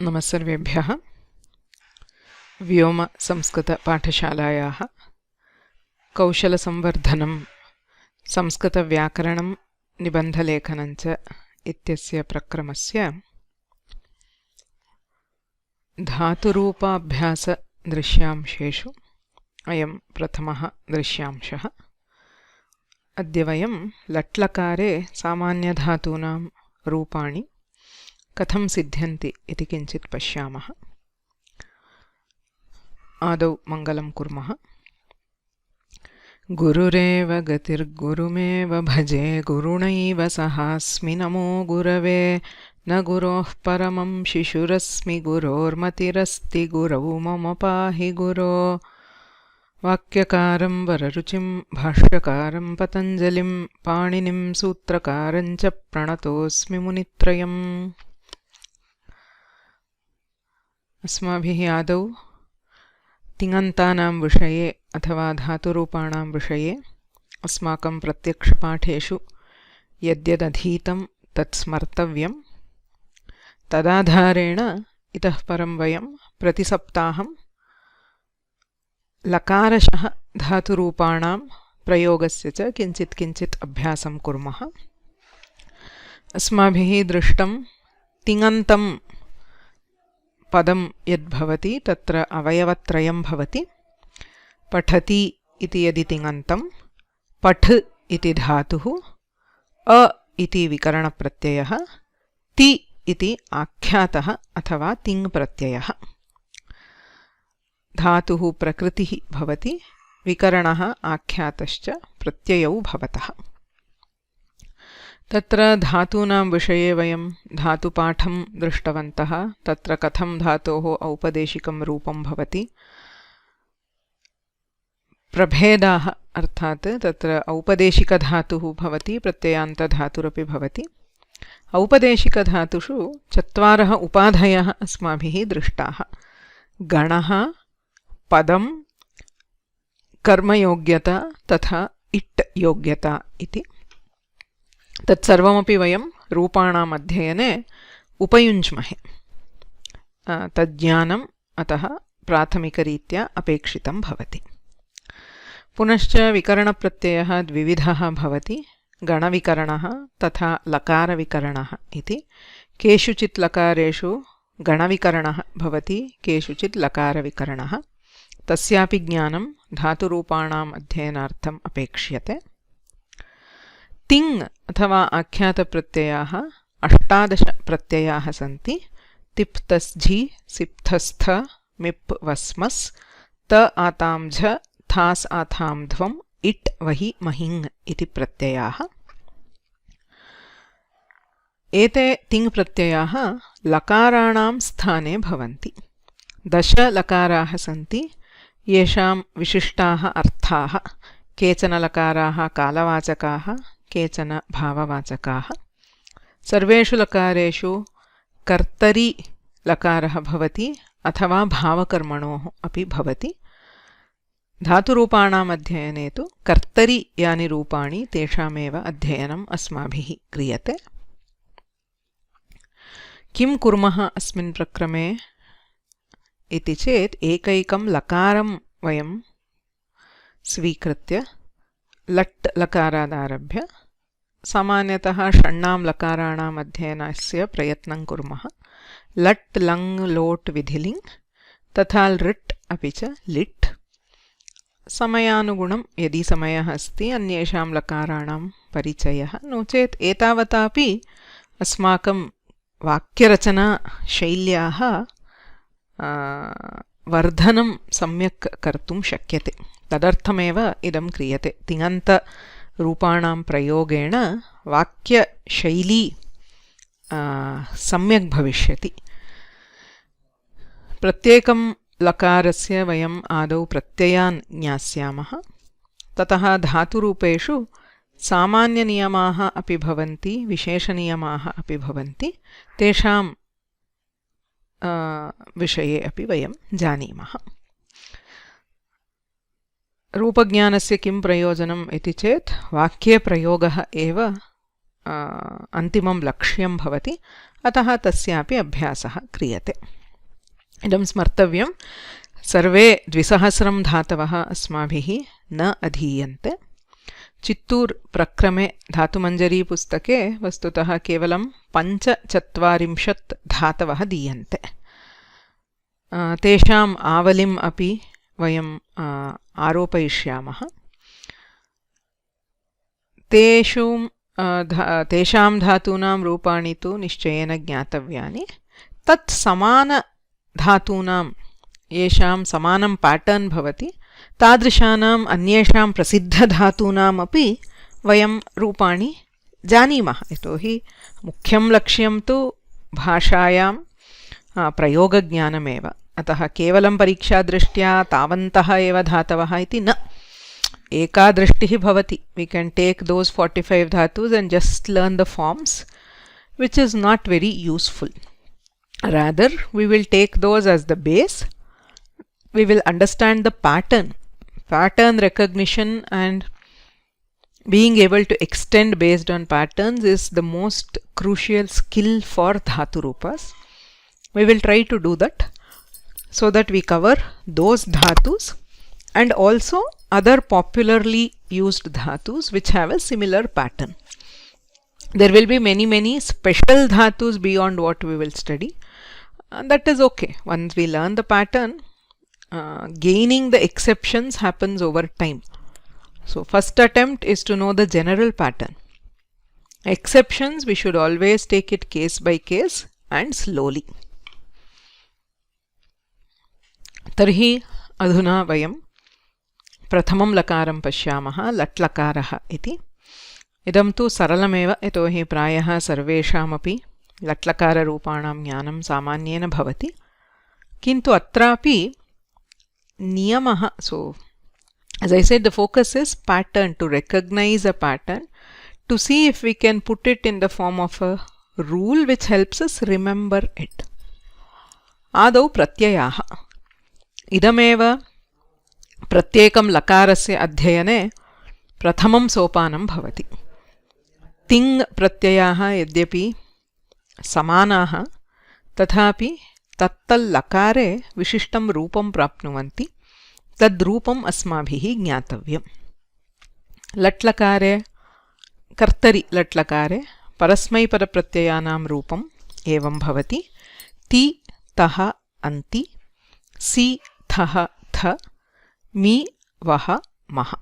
नमस्सर्वेभ्यः। व्योम संस्कृत पाठशालायाः कौशलसंवर्धनं संस्कृतव्याकरणं निबन्धलेखनं च इत्यस्य प्रक्रमस्य धातुरूपाभ्यासदृश्यांशेषु अयं प्रथमः दृश्यांशः। अद्य वयं लट्लकारे सामान्यधातूनां रूपाणि कथं सिद्ध्यन्ति इति किञ्चित् पश्यामः। आदौ मङ्गलं कुर्मः। गुरुरेव गतिर्गुरुमेव भजे गुरुणैव सहास्मि नमो गुरवे न गुरोः परमं शिशुरस्मि गुरोर्मतिरस्ति गुरौ मम पाहि गुरो। वाक्यकारं वररुचिं भाष्यकारं पतञ्जलिं पाणिनिं सूत्रकारं च प्रणतोऽस्मि मुनित्रयम्। अस्माभिः आदौ तिङन्तानां विषये अथवा धातुरूपाणां विषये अस्माकं प्रत्यक्षपाठेषु यद्यदधीतं तत् स्मर्तव्यं। तदाधारेण इतः परं वयं प्रतिसप्ताहं लकारशः धातुरूपाणां प्रयोगस्य च किञ्चित् अभ्यासं कुर्मः। अस्माभिः दृष्टं तिङन्तं पदं यद्भवति तत्र अवयवत्रयं भवति। पठति इति यदि तिङन्तं, पठ इति धातुः, अ इति विकरणप्रत्ययः, ति इति आख्यातः अथवा तिङ् प्रत्ययः। धातुः प्रकृतिः भवति, विकरणः आख्यातश्च प्रत्ययौ भवतः। तत्र धातूनां विषये वयं धातुपाठं दृष्टवन्तः। तत्र कथं धातोः औपदेशिकं रूपं भवति, प्रभेदाः अर्थात् तत्र औपदेशिकधातुः भवति, प्रत्ययान्तधातुरपि भवति। औपदेशिकधातुषु चत्वारः उपाधयः अस्माभिः दृष्टाः: गणः, पदं, कर्मयोग्यता तथा इट् योग्यता इति। तत्सर्वमपि वयं रूपाणाम् अध्ययने उपयुञ्ज्महे। तज्ज्ञानम् अतः प्राथमिकरीत्या अपेक्षितं भवति। पुनश्च विकरणप्रत्ययः द्विविधः भवति: गणविकरणः तथा लकारविकरणः इति। केषुचित् लकारेषु गणविकरणः भवति, केषुचित् लकारविकरणः। तस्यापि ज्ञानं धातुरूपाणाम् अध्ययनार्थम् अपेक्ष्यते। तिङ् अथवा आख्यातप्रत्ययाः 18 प्रत्ययाः सन्ति। तिप्तस्झि, सिप्तस्थ, मिप् वस्मस्, त आतां झ, थास् आथां ध्वम्, इट् वहि महिङ् इति प्रत्ययाः। एते तिङ् प्रत्ययाः लकाराणां स्थाने भवन्ति। 10 लकाराः सन्ति, येषां विशिष्टाः अर्थाः। केचन लकाराः कालवाचकाः, केचन भाववाचकाः। सर्वेषु लकारेषु कर्तरि लकारः भवति अथवा भावकर्मणोः अपि भवति। धातुरूपाणाम् अध्ययने तु कर्तरि यानि रूपाणि तेषामेव अध्ययनम् अस्माभिः क्रियते। किं कुर्मः अस्मिन् प्रक्रमे इति चेत् एकैकं लकारं वयं स्वीकृत्य लट् लकारादारभ्य सामान्यतः षण्णां लकाराणाम् अध्ययनस्य प्रयत्नं कुर्मः। लट् लङ् लोट् विधिलिङ् तथा लृट् अपि च लिट्। समयानुगुणं यदि समयः अस्ति अन्येषां लकाराणां परिचयः, नो चेत् एतावतापि अस्माकं वाक्यरचनाशैल्याः वर्धनं सम्यक् कर्तुं शक्यते। तदर्थमेव इदं क्रियते। तिङन्तरूपाणां प्रयोगेण वाक्यशैली सम्यक् भविष्यति। प्रत्येकं लकारस्य वयम् आदौ प्रत्ययान् ज्ञास्यामः। ततः धातुरूपेषु सामान्यनियमाः अपि भवन्ति, विशेषनियमाः अपि भवन्ति। तेषां विषये अपि वयं जानीमः। रूपज्ञानस्य किं प्रयोजनम् इति चेत् वाक्ये प्रयोगः एव अन्तिमं लक्ष्यं भवति। अतः तस्यापि अभ्यासः क्रियते। इदं स्मर्तव्यं सर्वे 200 धातवः अस्माभिः न अधीयन्ते चित्तूर् प्रक्रमे धातुमञ्जरी पुस्तके वस्तुतः केवलं 45 धातवः दीयन्ते तेषाम् आवलिम् अपि वयं आरोपयिष्यामः तेषां धातूनां रूपाणि तु निश्चयेन ज्ञातव्यानि तत् समानधातूनां येषां समानं पैटर्न् भवति तादृशानाम् अन्येषां प्रसिद्धधातूनामपि वयं रूपाणि जानीमः यतोहि मुख्यं लक्ष्यं तु भाषायां प्रयोगज्ञानमेव अतः केवलं परीक्षादृष्ट्या तावन्तः एव धातवः इति न एका दृष्टिः भवति we can take those 45 dhatus and just learn the forms which is not very useful rather we will take those as the base we will understand the pattern recognition and being able to extend based on patterns is the most crucial skill for dhatu rupas we will try to do that so that we cover those dhatus and also other popularly used dhatus which have a similar pattern. There will be many special dhatus beyond what we will study. That is okay. Once we learn the pattern, gaining the exceptions happens over time. So first attempt is to know the general pattern. Exceptions we should always take it case by case and slowly. Tarhi adhuna vayam प्रथमं लकारं पश्यामः लट्लकारः इति इदं तु सरलमेव यतोहि प्रायः सर्वेषामपि लट्लकाररूपाणां ज्ञानं सामान्येन भवति किन्तु अत्रापि नियमः so as I said the focus is pattern to recognize a pattern to see if we can put it in the form of a rule which helps us remember it आदौ प्रत्ययाः इदमेव प्रत्येकं लकारस्य अध्ययने प्रथमं सोपानं भवति तिङ् प्रत्ययाः यद्यपि समानाः तथापि तत्तल्लकारे विशिष्टं रूपं प्राप्नुवन्ति तद्रूपम् अस्माभिः ज्ञातव्यं लट्लकारे कर्तरि लट्लकारे परस्मैपदप्रत्ययानां रूपम् एवं भवति ति तः अन्ति सि थः थ मी वह मह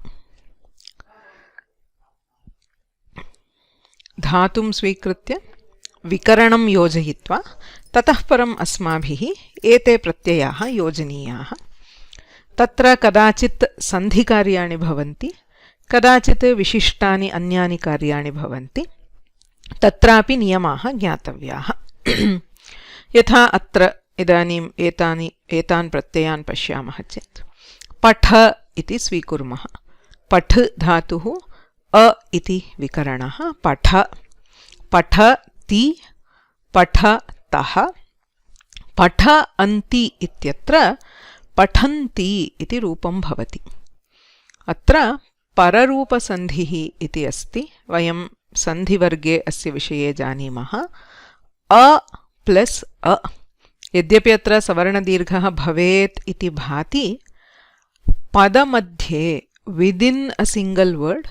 धातुं स्वीकृत्य विकरणं योजयित्वा ततः परम् अस्माभिः एते प्रत्ययाः योजनीयाः तत्र कदाचित् सन्धिकार्याणि भवन्ति कदाचित् विशिष्टानि अन्यानि कार्याणि भवन्ति तत्रापि नियमाः ज्ञातव्याः यथा अत्र इदानीम् एतान् प्रत्ययान् पश्यामः चेत् पठ इति स्वीकुर्मः पठ धातुः अ इति विकरणः पठ पठति पठतः पठ अन्ति इत्यत्र पठन्ति इति रूपं भवति अत्र पररूपसन्धिः इति अस्ति वयं सन्धिवर्गे अस्य विषये जानीमः अ प्लस् अ यद्यपि अत्र सवर्णदीर्घः भवेत् इति भाति पदमध्ये within a single word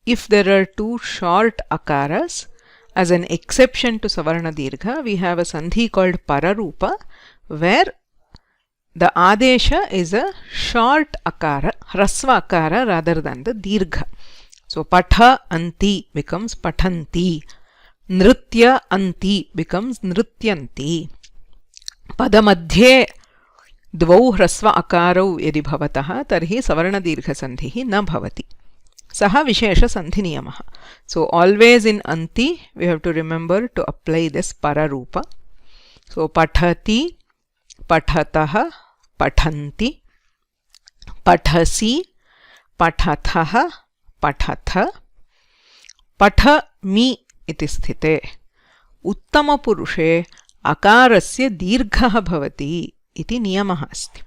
if there are two short akaras as an exception to savarna dirgha we have a sandhi called pararupa where the adesha is a short akara hrasva akara rather than the dirgha so patha anti becomes pathanti nritya anti becomes nrityanti पदमध्ये द्वौ ह्रस्व अकारौ यदि भवतः तर्हि सवर्णदीर्घसन्धिः न भवति सः विशेषसन्धिनियमः so always in अन्ति we have to remember to apply this पररूप सो पठति पठतः पठन्ति पठसि पठथः पठथ पठमि इति स्थिते उत्तमपुरुषे अकारस्य दीर्घः भवति इति नियमः अस्ति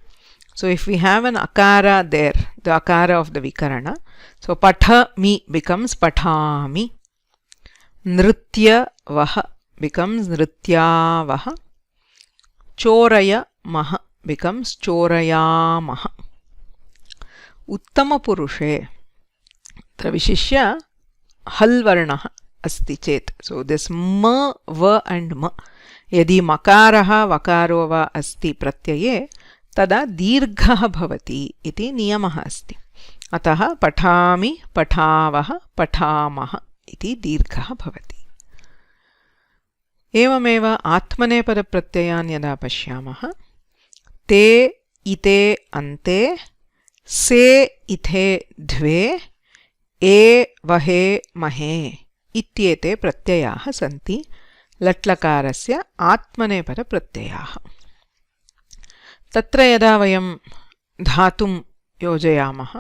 so if we have an akara there the akara of the vikarana so pathami becomes pathami nrityavah becomes nrityavah chorayamah becomes chorayamaha. उत्तमपुरुषे अत्र विशिष्य हल् वर्णः अस्ति चेत्, so this म व and म, यदि मकारः वकारो वा अस्ति प्रत्यये तदा दीर्घः भवति इति नियमः अस्ति. अतः पठामि, पठावः, पठामः इति दीर्घः भवति. एवमेव आत्मनेपदप्रत्ययान् यदा पश्यामः, ते इते अन्ते, से इथे द्वे, ए वहे महे इत्येते प्रत्ययाः सन्ति लट्लकारस्य आत्मनेपदप्रत्ययाः. तत्र यदा वयं धातुं योजयामः,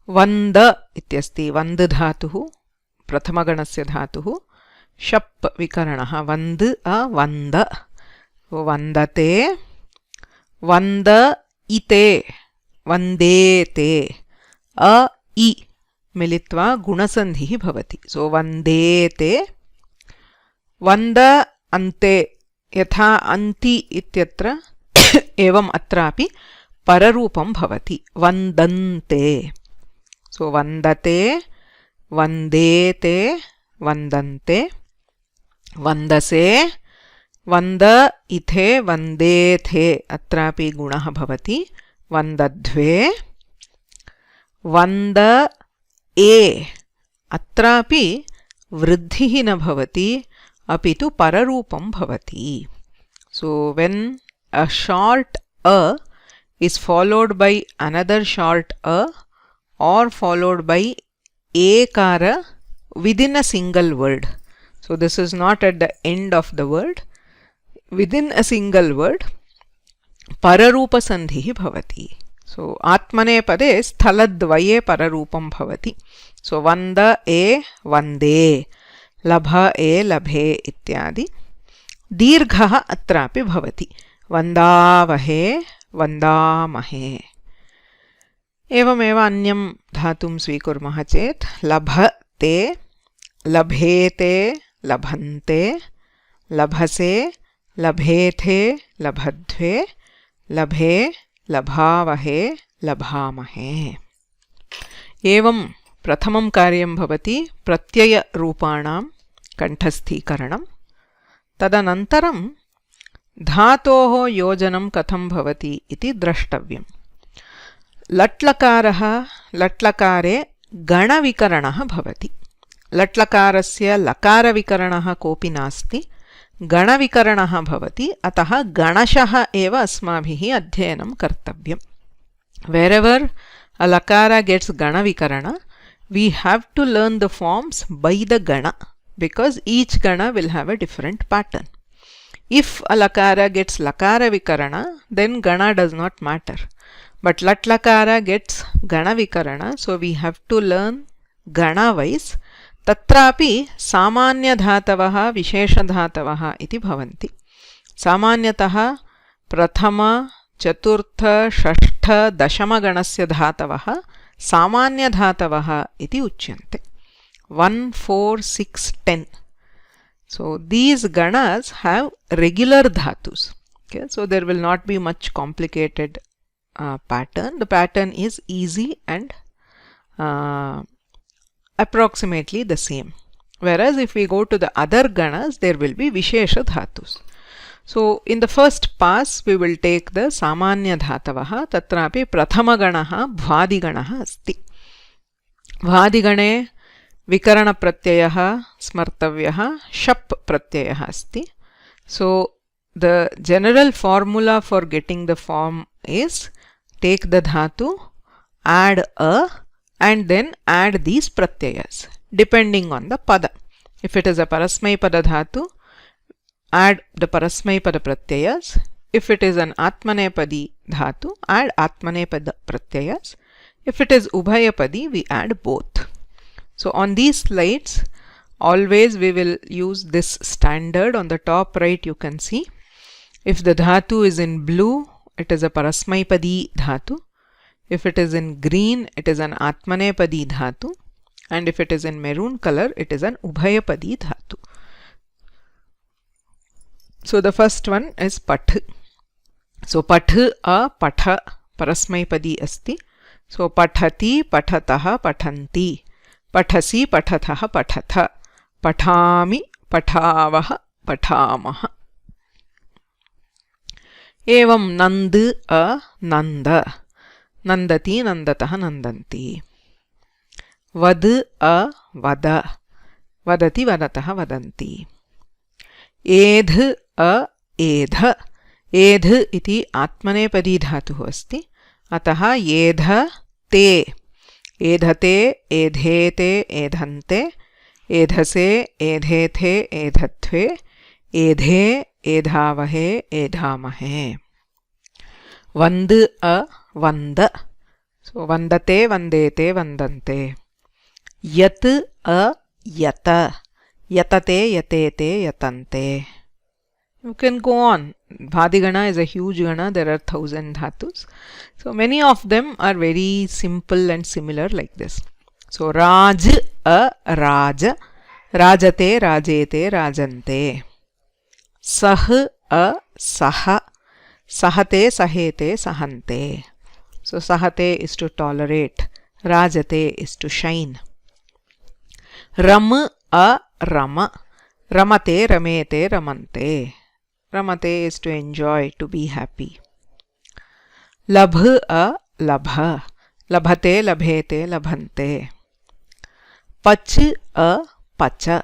वन्द इत्यस्ति, वन्द् धातुः प्रथमगणस्य धातुः, शप् विकरणः, वन्द् वन्द, वन्दते, वन्द इते, वन्देते, अ इ मिलित्वा गुणसन्धिः भवति. सो वन्देते, वन्द अन्ते, यथा अन्ति इत्यत्र एवम् अत्रापि पररूपं भवति, वन्दन्ते. सो वन्दते, वन्देते, वन्दन्ते, वन्दसे, वन्द इथे, वन्देथे अत्रापि गुणः भवति, वन्दध्वे, वन्द ए अत्रापि वृद्धिः न भवति, अपि तु पररूपं भवति. So when a short a is followed by another short a or followed by ekara within a single word. So this is not at the end of the word. Within a single word, pararupa sandhi bhavati. So atmanepade sthaladvaye pararupam bhavati. So vanda e vande, labha e labhe ityadi. Dirghaha atrapi bhavati. वन्दावहे, वन्दामहे. एवमेव अन्यं धातुं स्वीकुर्मः चेत्, लभते, लभेते, लभन्ते, लभसे, लभेथे, लभध्वे, लभे, लभावहे, लभामहे. एवं प्रथमं कार्यं भवति प्रत्ययरूपाणां कण्ठस्थीकरणं. तदनन्तरं धातोः योजनं कथं भवति इति द्रष्टव्यं. लट्लकारः लट्लकारे गणविकरणः भवति. लट्लकारस्य लकारविकरणः कोऽपि नास्ति, गणविकरणः भवति. अतः गणशः एव अस्माभिः अध्ययनं कर्तव्यं. Wherever a lakara gets ganavikarana, we have to learn the forms by the gana, because each gana will have a different pattern. If a lakara gets lakara vikarana, then gana does not matter. But lat lakara gets gana vikarana, so we have to learn gana wise. Tatrapi samanya dhatavah vishesha dhatavah iti bhavanti. Samanyatah prathama chaturtha shashtha dashama ganasya dhatavah samanya dhatavah iti uchyante. 1, 4, 6, 10. So these ganas have regular dhatus. Okay, so there will not be much complicated pattern. The pattern is easy and approximately the same. Whereas if we go to the other ganas, there will be vishesha dhatus. So in the first pass, we will take the samanya dhatavah. Tatrapi prathama ganaha bhvadi ganaha asti. Bhvadi gane विकरण प्रत्ययः स्मर्तव्यः, शप् प्रत्ययः अस्ति. So the general formula for getting the form is take the dhatu, add a, and then add these pratyayas depending on the pada. If it is a parasmai pada dhatu, add the parasmai pada pratyayas. If it is an atmanepadi dhatu, add atmanepada pratyayas. If it is ubhayapadi, we add both. So on these slides, always we will use this standard. On the top right you can see, if the dhatu is in blue, it is a parasmaipadi dhatu. If it is in green, it is an atmanepadi dhatu. And if it is in maroon color, it is an ubhayapadi dhatu. So the first one is pat. So path a patha parasmaipadi asti. So pathati pathatah pathanti. Pathasi pathatah pathatha. Pathami pathavah pathamah. Evam nand a nanda. Nandati nandatah nandanti. Vad a vada. Vadati vadatah vadanti. Edh a edha. Edh iti atmanepadi dhatuः अस्ति. अतः एध ते. एधते एधेते एधन्ते. एधसे एधेथे एधत्वे. एधे एधावहे एधामहे. वन्द अ वन्द. So vandate vandete vandante. Yat a yata. Yatate yatete yatante. You can go on. Bhadigana is a huge gana. There are 1000 dhatus. So many of them are very simple and similar like this. So Raj a Raja. Rajate Rajete Rajante. Sah a Saha. Sahate Sahete Sahante. So Sahate is to tolerate. Rajate is to shine. Ram a Rama. Ramate Ramete Ramante. Ramate is to enjoy, to be happy. Labh a Labha. Labhate Labhete Labhante. Pach a Pacha.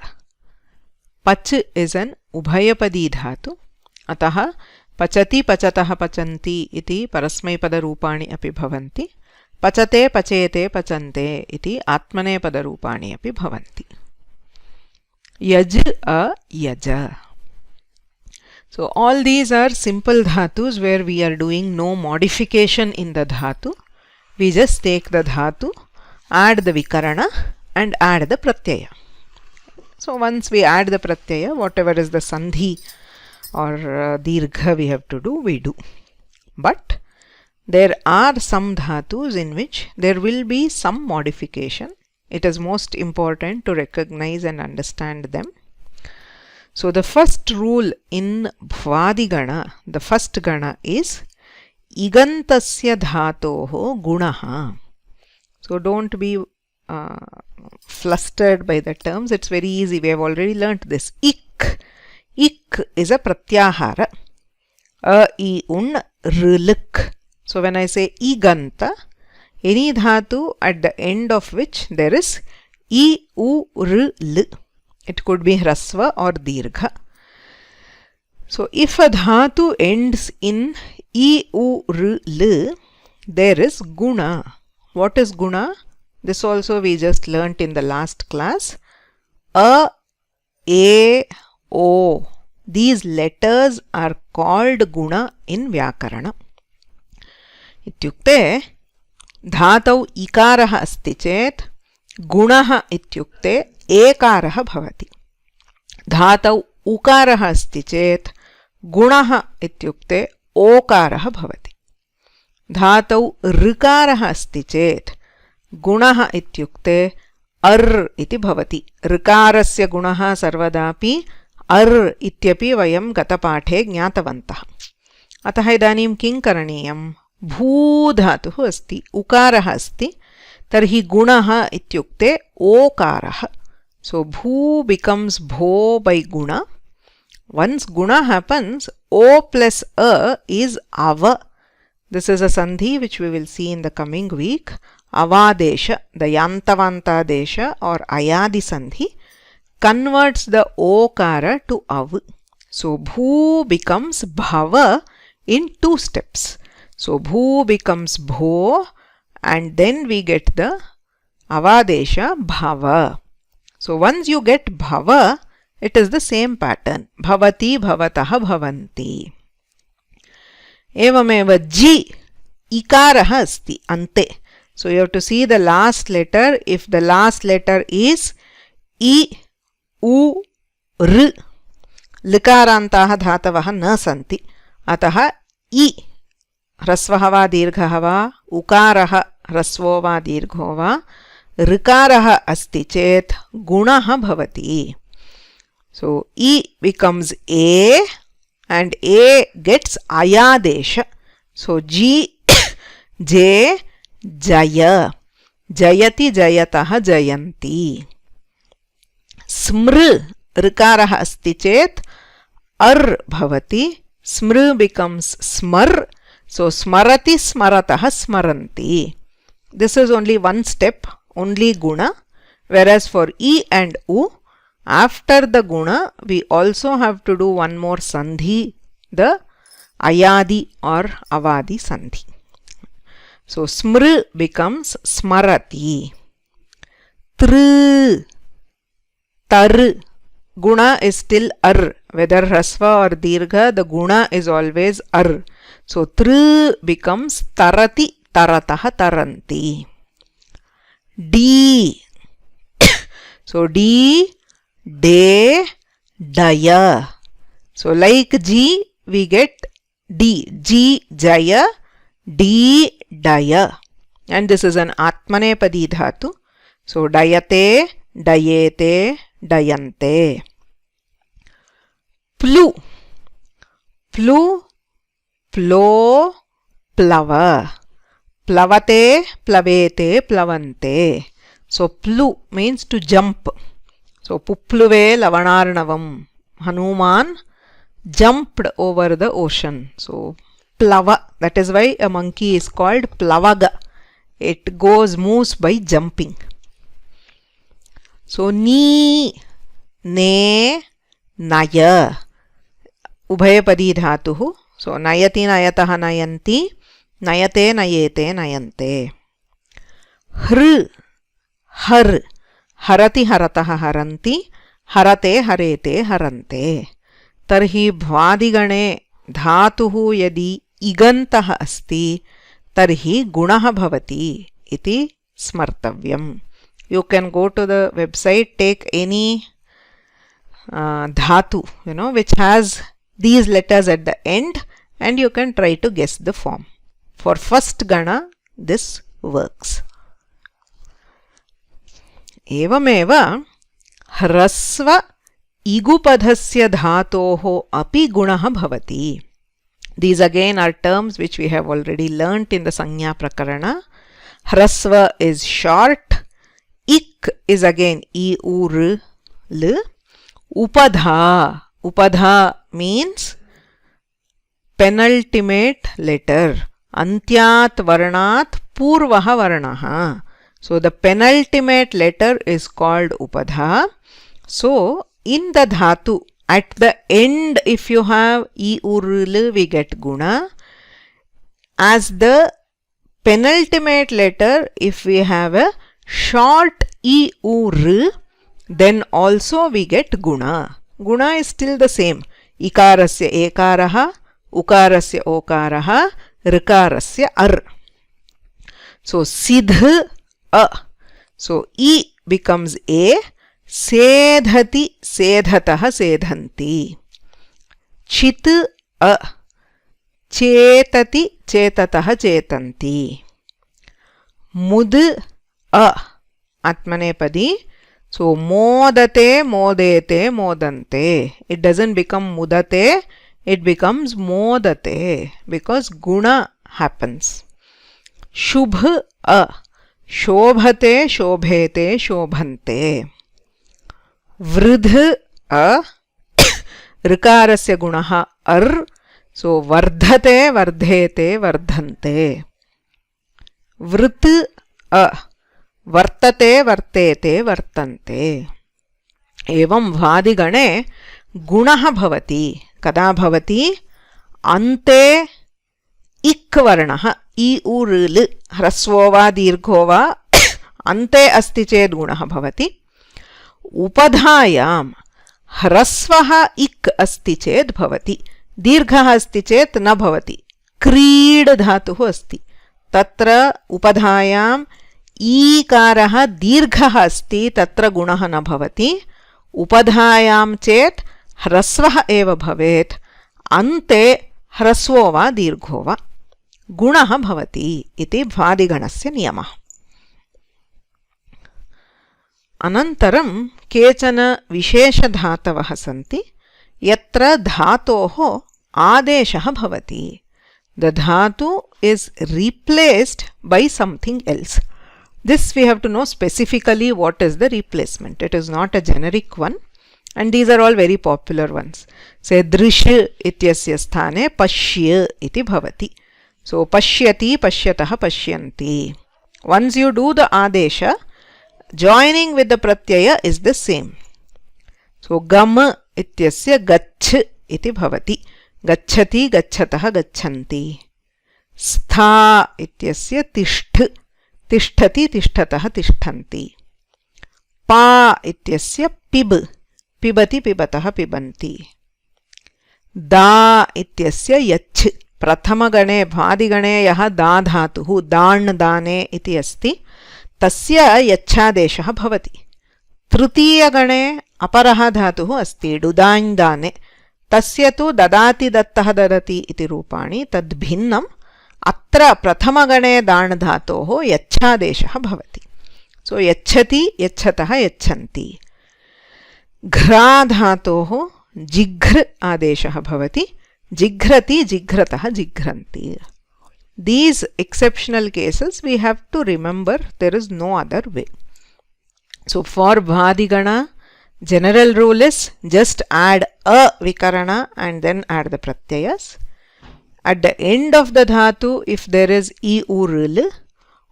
Pach is an Ubhayapadi dhatu. Ataha Pachati Pachatah Pachanti iti Parasmaipada Rupani api bhavanti. Pachate Pachete Pachante iti Atmanepada Rupani api bhavanti. Yaj a Yaja. So all these are simple dhatus where we are doing no modification in the dhatu. We just take the dhatu, add the vikarana and add the pratyaya. So once we add the pratyaya, whatever is the sandhi or dirgha we have to do, we do. But there are some dhatus in which there will be some modification. It is most important to recognize and understand them. So the first rule in Bhvadigana, the first gana is Igantasya dhatoho gunaha. So don't be flustered by the terms. It's very easy. We have already learnt this. Ik. Ik is a pratyahara. A, I, un, rlik. So when I say iganta, any dhatu at the end of which there is I, U, R, L. It could be hrasva or dirgha. So if a dhatu ends in I, U, R, L, there is guna. What is guna? This also we just learnt in the last class. A, O. These letters are called guna in Vyakarana. Ityukte धातौ इकारः अस्ति चेत् गुणः इत्युक्ते एकारः भवति. धातौ उकारः अस्ति चेत् गुणः इत्युक्ते ओकारः भवति. धातौ ऋकारः अस्ति चेत् गुणः इत्युक्ते अर् इति भवति. ऋकारस्य गुणः सर्वदापि अर् इत्यपि वयं गतपाठे ज्ञातवन्तः. अतः इदानीं किं करणीयम्? भू धातुः अस्ति, उकारः अस्ति, तर्हि गुणः इत्युक्ते ओकारः. So bhu becomes bho by guna. Once guna happens, o plus a is ava. This is a sandhi which we will see in the coming week. Avadesha, the yantavanta desha or ayadi sandhi, converts the okara to av. So bhu becomes bhava in 2 steps. So bhu becomes bho and then we get the avadesha bhava. So once you get bhava, it is the same pattern. Bhavati bhavatah bhavanti. Evameva ji ikarah asti ante. So you have to see the last letter. If the last letter is I, U, R, likarantaha dhatavah na santi. Ataha I. ह्रस्वः वा दीर्घः वा उकारः ह्रस्वो वा दीर्घो वा ऋकारः अस्ति चेत् गुणः भवति. So I becomes A and A gets ayadesha. So G, J, Jaya. Jayati, Jayataha, Jayanti. Smr, Rikaraha asti chet, Ar bhavati. Smr becomes Smar. So Smarati, Smarataha, Smaranti. This is only one step, only guna. Whereas for E and U, after the guna, we also have to do one more sandhi, the ayadi or avadi sandhi. So smr becomes smarati. Tr, tar, guna is still ar. Whether rasva or dirgha, the guna is always ar. So tr becomes tarati, tarataha, taranti. D, so D, de, daya. So like G, we get D. G, jaya, D, daya. And this is an atmanepadi dhatu. So dayate, dayete, dayante. Plu, plu, plo, plava. Plavate, plavete, plavante. So plu means to jump. So Pupluve Lavanarnavam. Hanuman jumped over the ocean. So Plava. That is why a monkey is called Plavaga. It moves by jumping. So Ni, Ne, Naya. Ubhayapadi dhatuhu. So Nayati, Nayataha, Nayanti. Nayate, Nayete, Nayante. Hr, Har. Harati, Harataha, Haranti. Harate, Harete, Harante. Tarhi bhvadigane dhatuhu yadi igantaha asti tarhi gunaha bhavati iti smartavyam. You can go to the website, take any dhatu, which has these letters at the end, and you can try to guess the form. For first gana, this works. Evameva hrasva igupadhasya dhatoho api gunaha bhavati. These again are terms which we have already learnt in the Sanya Prakarana. Hrasva is short. Ik is again I, U, R, L. Upadha. Upadha means penultimate letter. Antyat varnat purvaha varnaha. So the penultimate letter is called upadha. So in the dhatu, at the end, if you have I, U, R, L, we get guna. As the penultimate letter, if we have a short I, U, R, then also we get guna. Guna is still the same. Ikarasya ekaraha, ukarasya okaraha, rikarasya ar. So sidh a. So I becomes a. Sedhati, sedhataha, sedhanti. Chit a. Chetati, chetataha, chetanti. Mud a. Atmanepadi. So modate, modete, modante. It doesn't become mudate, it becomes modate because guna happens. Shubh a. Shobhate, shobhete, shobhante. Vridh a. Rikarasya gunaha ar. So vardhate, vardhete, vardhante. Vrit a. Vartate, vartete, vartante. Evam vadigane gunaha bhavati. Kada bhavati? Ante ik varnaha. I, U, R, L. Hrasvo va, dirgho va. Ante asti ched gunaha bhavati. Upadhayam hrasvaha ik asti ched bhavati. Dirghaha asti chet na bhavati. Creed dhatuhu asti. Tatra upadhayam ईकारः दीर्घः अस्ति तत्र गुणः न भवति. उपधायां चेत् ह्रस्वः एव भवेत्. अन्ते ह्रस्वो वा दीर्घो वा गुणः भवति इति भ्वादिगणस्य नियमः. अनन्तरं केचन विशेषधातवः सन्ति यत्र धातोः adeshah bhavati. The dhatu is replaced by something else. This we have to know specifically what is the replacement. It is not a generic one, and these are all very popular ones. Say drish ityasya sthane pashya iti bhavati. So pashyati, pashyatah, pashyanti. Once you do the adesha, joining with the pratyaya is the same. So gam ityasya gach iti bhavati. Gachati, gachatah, gachanti. Stha ityasya tishth. Tishtati, tishtatah, tishtanti. Pa ityasya pib. Pibati, pibatah, pibanti. Da ityasya yach. प्रथमगणे भादिगणे यः दा धातुः दाण् दाने इति अस्ति तस्य यच्छादेशः भवति. तृतीयगणे अपरः धातुः अस्ति डुदाञ् दाने तस्य तु ददाति दत्तः ददति इति रूपाणि तद्भिन्नम्. अत्र प्रथमगणे दाण् धातोः यच्छादेशः भवति. सो यच्छति, यच्छतः, यच्छन्ति. घ्रा धातोः जिघ्र आदेशः भवति. जिघ्रति, जिघ्रतः, जिघ्रन्ति. These exceptional cases we have to remember. There is no other way. So for Bhadigana, general rule is just add a vikarana and then add the pratyayas. At the end of the dhatu, if there is iuril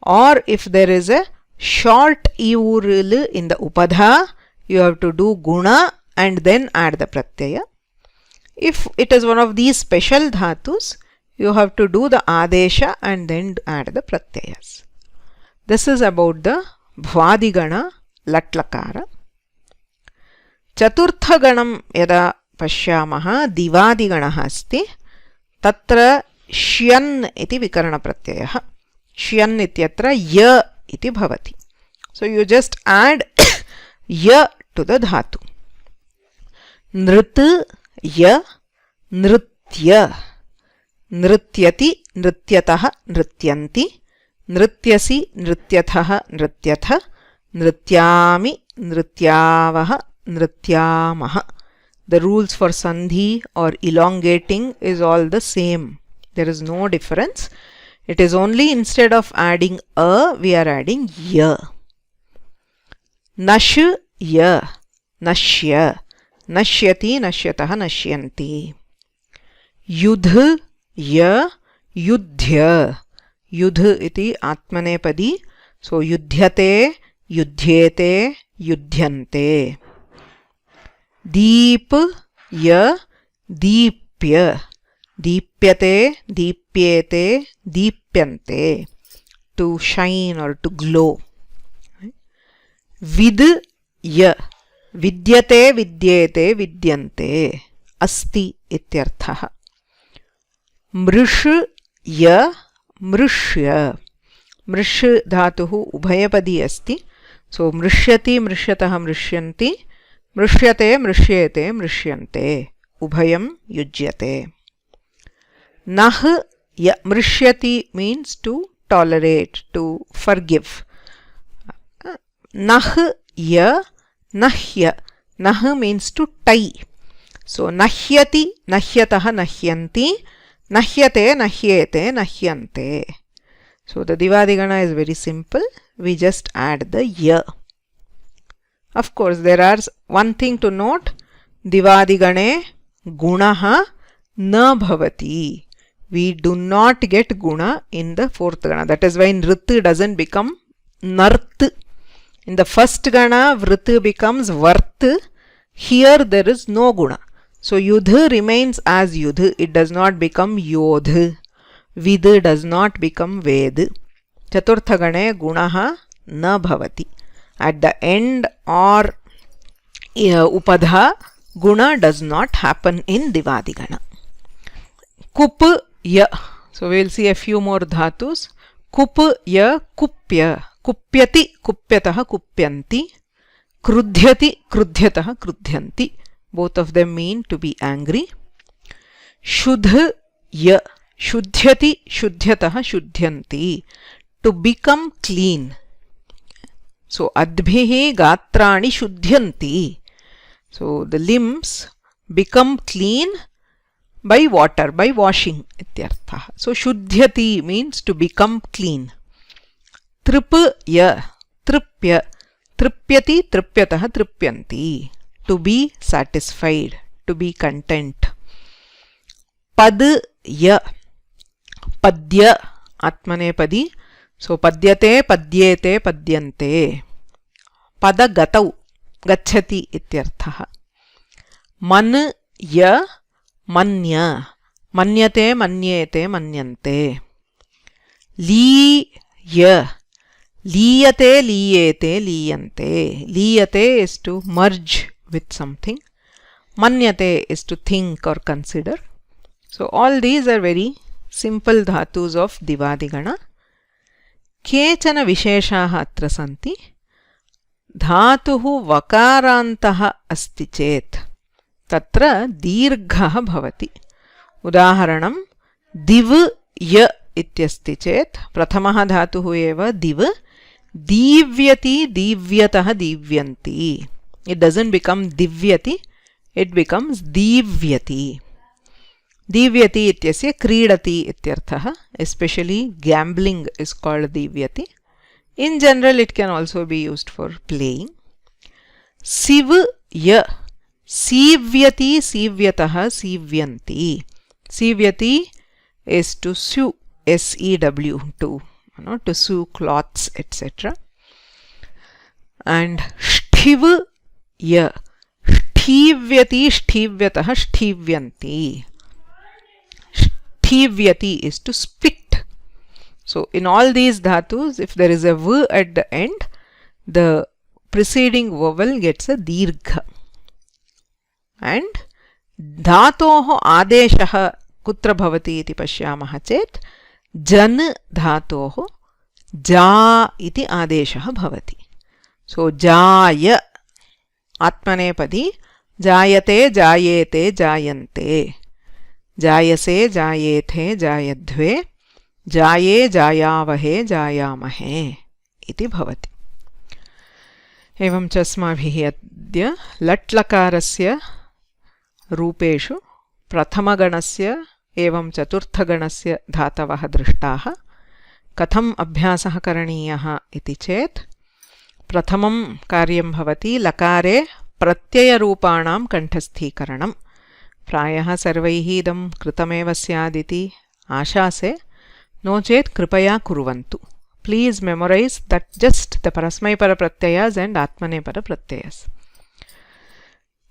or if there is a short iuril in the upadha, you have to do guna and then add the pratyaya. If it is one of these special dhatus, you have to do the adesha and then add the pratyayas. This is about the bhvadigana latlakara. Chaturtha ganam yada pashyamaha divadiganaha asti tatra shyan iti vikarana pratyayah. Shyan ityatra ya iti bhavati. So you just add ya to the dhatu. Nrit ya nritya. Nrityati, nrityatah, nrityanti. Nrityasi, nrityatah, nrityatha. Nrityami, nrityavah, nrityamah. The rules for sandhi or elongating is all the same. There is no difference. It is only instead of adding a, we are adding ya. Nash ya, nashya. Nashyati, nashyatah, nashyanti. Yudh ya, yudhya. Yudh iti atmanepadi. So yudhyate, yudhyete, yudhyante. Deep ya, deepya. Deepyate, deepyete, deepyante. To shine or to glow. Vid ya. Vidyate, vidyete, vidyante. Asti ityarthah. Mrish ya, mrishya. Mrish dhatuhu ubhayapadi asti. So mrishyati, mrishyatah, mrishyanti. Mrishyate, mrishyete, mrishyante. Ubhayam yujyate. Nah ya. Mrishyati means to tolerate, to forgive. Nah ya, nahya. Nah means to tie. So nahyati, nahyatah, nahyanti. Nahyate, nahyete, nahyante. So the divadigana is very simple. We just add the ya. Of course, there are one thing to note. Divadigane gunaha na bhavati. We do not get guna in the fourth gana. That is why nrit doesn't become nart. In the first gana, vrit becomes vart. Here there is no guna. So yudh remains as yudh. It does not become yodh. Vid does not become ved. Chaturtha gane gunaha na bhavati. At the end or upadha, guna does not happen in divadigana. Kup ya. So we will see a few more dhatus. Kup ya, kupya. Kupyati, kupyatah, kupyanti. Krudhyati, krudhyatah, krudhyanti. Both of them mean to be angry. Shudh ya. Shudhyati, shudhyatah, shudhyanti. To become clean. So adbhihi gatrani shudhyanti. So the limbs become clean by water, by washing ityarthah. So shuddhyati means to become clean. Tripya, tripya, tripyati, tripyatah, tripyanti, to be satisfied, to be content. Padya, padya, atmanepadi, so padyate, padyete, padyante. Padagatau, gacchati ityarthah. Manya, manya, manyate, manyete, manyante. Liya, liyate, liyete, liyante. Liyate is to merge with something. Manyate is to think or consider. So all these are very simple dhatus of Divadigana. Kechana visheshaha atra santi. Dhatuhu vakarantaha asti chet tatra dirghaha bhavati. Udaharanam div ya ityasti chet prathamaha dhatuhu eva div divyati divyataha divyanti. It doesn't become divyati, it becomes divyati. Divyati ityasya kridati ityarthaha. Especially gambling is called divyati. In general, it can also be used for playing. Sivya, sivyati, sivyataha, sivyanti. Sivyati is to sew, S-E-W, to sew cloths, etc. And shtivya, shtivyati, shtivyataha, shtivyanti. Shtivyati is to spit. So in all these dhatus, if there is a v at the end, the preceding vowel gets a dirgha. And dhatoho adeshaha kutra bhavati iti pashyamaha chet jan dhatoho ja iti adeshaha bhavati. So jaya, atmanepadi, jayate, jayete, jayante, jayase, jayethe, jayadhve, जाये जायावहे जायामहे इति भवति. एवं च अस्माभिः अद्य लट्लकारस्य रूपेषु प्रथमगणस्य एवं चतुर्थगणस्य धातवः दृष्टाः. कथम् अभ्यासः करणीयः इति चेत् प्रथमं कार्यं भवति लकारे प्रत्ययरूपाणां कण्ठस्थीकरणं. प्रायः सर्वैः इदं कृतमेव स्यादिति आशासे. No chet kripaya kuruvantu. Please memorize that just the parasmaipara pratyayas and atmanepara pratyayas.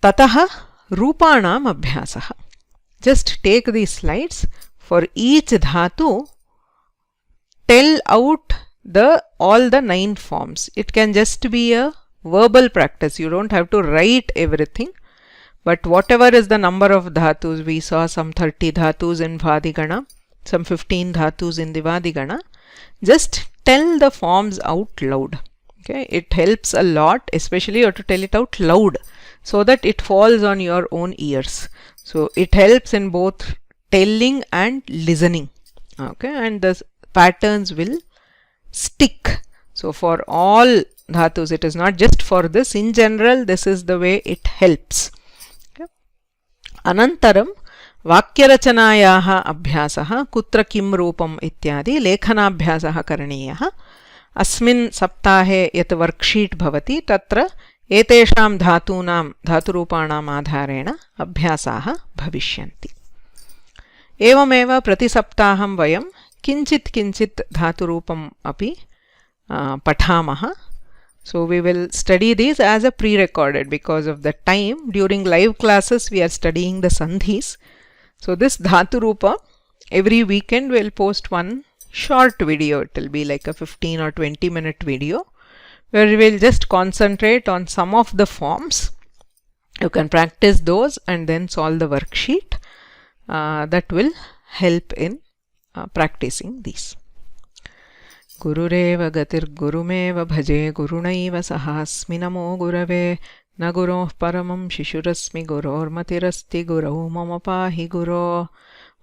Tataha rupanam abhyasaha. Just take these slides. For each dhatu, tell out all the 9 forms. It can just be a verbal practice. You don't have to write everything. But whatever is the number of dhatus, we saw some 30 dhatus in Vadigana, some 15 dhatus in Divadigana. Just tell the forms out loud. Okay, it helps a lot, especially you have to tell it out loud so that it falls on your own ears. So it helps in both telling and listening. Okay, and the patterns will stick. So for all dhatus, it is not just for this. In general, this is the way it helps. Okay. Anantaram वाक्यरचनायाः अभ्यासः कुत्र किं रूपम् इत्यादि लेखनाभ्यासः करणीयः. अस्मिन् सप्ताहे यत् वर्कशीट् भवति तत्र एतेषां धातुरूपाणाम् आधारेण अभ्यासाः भविष्यन्ति. एवमेव प्रतिसप्ताहं वयं किञ्चित् धातुरूपम् अपि पठामः. So we will study these as a pre-recorded because of the time. During live classes we are studying the sandhis. So this Dhatu Rupa, every weekend we'll post one short video. It will be like a 15 or 20 minute video where we will just concentrate on some of the forms. You can practice those and then solve the worksheet. That will help in practicing these. Gurureva gatir gurumeva bhaje gurunaiva sahasmi namo gurave na guroh paramam shishurasmi guror matirasti gurau mama pahi guro.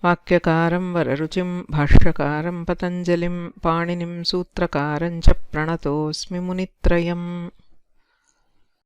Vakyakaram vararuchim bhashyakaram patanjalim paninim sutrakaram cha pranatosmi munitrayam.